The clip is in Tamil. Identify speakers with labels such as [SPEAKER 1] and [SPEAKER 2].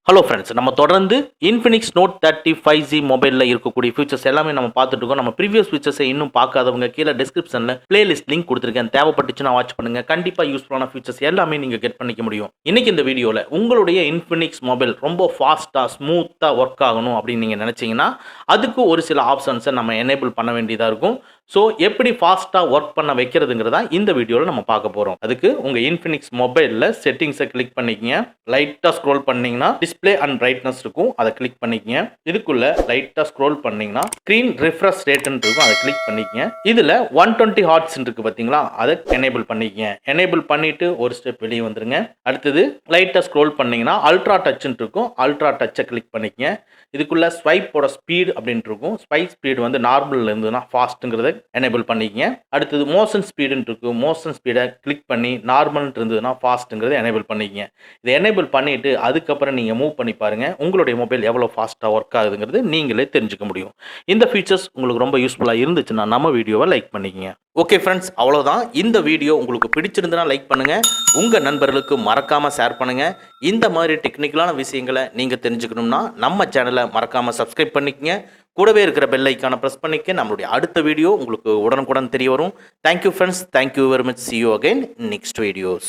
[SPEAKER 1] ஹலோ ஃப்ரெண்ட்ஸ், நம்ம தொடர்ந்து இன்ஃபினிக்ஸ் நோட் 35G மொபைலில் இருக்கக்கூடிய ஃபீச்சர்ஸ் எல்லாமே நம்ம பார்த்துட்டு இருக்கோம். நம்ம ப்ரீவியஸ் ஃபீச்சர்ஸை இன்னும் பார்க்காதவங்க கீழே டிஸ்கிரிப்ஷனில் பிளேலிஸ்ட் லிங்க் கொடுத்துருக்கேன். தேவைப்பட்டுச்சுன்னா வாட்ச் பண்ணுங்கள். கண்டிப்பாக யூஸ்ஃபுல்லான ஃபீச்சர்ஸ் எல்லாமே நீங்கள் கெட் பண்ணிக்க முடியும். இன்னைக்கு இந்த வீடியோவில் உங்களுடைய இன்ஃபினிக்ஸ் மொபைல் ரொம்ப ஃபாஸ்ட்டாக ஸ்மூத்தாக ஒர்க் ஆகணும் அப்படின்னு நீங்கள் நினச்சிங்கன்னா அதுக்கு ஒரு சில ஆப்ஷன்ஸை நம்ம எனேபிள் பண்ண வேண்டியதாக இருக்கும். ஸோ எப்படி ஃபாஸ்ட்டாக ஒர்க் பண்ண வைக்கிறதுங்கிறதா இந்த வீடியோவில் நம்ம பார்க்க போகிறோம். அதுக்கு உங்கள் இன்ஃபினிக்ஸ் மொபைலில் செட்டிங்ஸை கிளிக் பண்ணிக்கங்க. லைட்டாக ஸ்க்ரோல் பண்ணிங்கன்னா டிஸ்பிளே அண்ட் பிரைட்னஸ் இருக்கும், அதை கிளிக் பண்ணிக்கங்க. இதுக்குள்ள லைட்டாக ஸ்க்ரோல் பண்ணீங்கன்னா ஸ்க்ரீன் ரிஃப்ரெஷ் ரேட்னு இருக்கும், அதை கிளிக் பண்ணிக்கங்க. இதில் 120 ஹார்ட்ஸ் இருக்கு பார்த்தீங்களா, அதை எனேபிள் பண்ணிக்கங்க. எனேபிள் பண்ணிட்டு ஒரு ஸ்டெப் வெளியே வந்துருங்க. அடுத்தது லைட்டாக ஸ்க்ரோல் பண்ணீங்கன்னா அல்ட்ரா டச்னு இருக்கும், அல்ட்ரா டச்சை கிளிக் பண்ணிக்கங்க. இதுக்குள்ள ஸ்வைப்போட ஸ்பீட் அப்படின்ட்டு இருக்கும், ஸ்வைப் ஸ்பீடு வந்து நார்மலில் இருந்ததுன்னா ஃபாஸ்ட்டுங்கிறத எனேபிள் பண்ணிக்கங்க. அடுத்தது மோஷன் ஸ்பீடுன்னு இருக்கும், மோஷன் ஸ்பீடை கிளிக் பண்ணி நார்மல் இருந்ததுன்னா ஃபாஸ்ட்டுங்கிறத எனேபிள் பண்ணிக்கங்க. இதை எனேபிள் பண்ணிட்டு அதுக்கப்புறம் நீங்கள் மூவ் பண்ணி பாருங்க, உங்களுடைய மொபைல் எவ்வளோ ஃபாஸ்ட்டாக ஒர்க் ஆகுதுங்கிறது நீங்களே தெரிஞ்சுக்க முடியும். இந்த ஃபீச்சர்ஸ் உங்களுக்கு ரொம்ப யூஸ்ஃபுல்லாக இருந்துச்சுன்னா நம்ம வீடியோவை லைக் பண்ணிக்கங்க. ஓகே ஃப்ரெண்ட்ஸ், அவ்வளோதான். இந்த வீடியோ உங்களுக்கு பிடிச்சிருந்தனா லைக் பண்ணுங்கள், உங்கள் நண்பர்களுக்கு மறக்காமல் ஷேர் பண்ணுங்கள். இந்த மாதிரி டெக்னிக்கலான விஷயங்களை நீங்கள் தெரிஞ்சுக்கணும்னா நம்ம சேனலை மறக்காமல் சப்ஸ்கிரைப் பண்ணிக்கங்க. கூடவே இருக்கிற பெல் ஐக்கானை ப்ரெஸ் பண்ணிக்க நம்மளுடைய அடுத்த வீடியோ உங்களுக்கு உடனுக்குடன் தெரிய வரும். Thank you friends, thank you very much. see you again in next videos.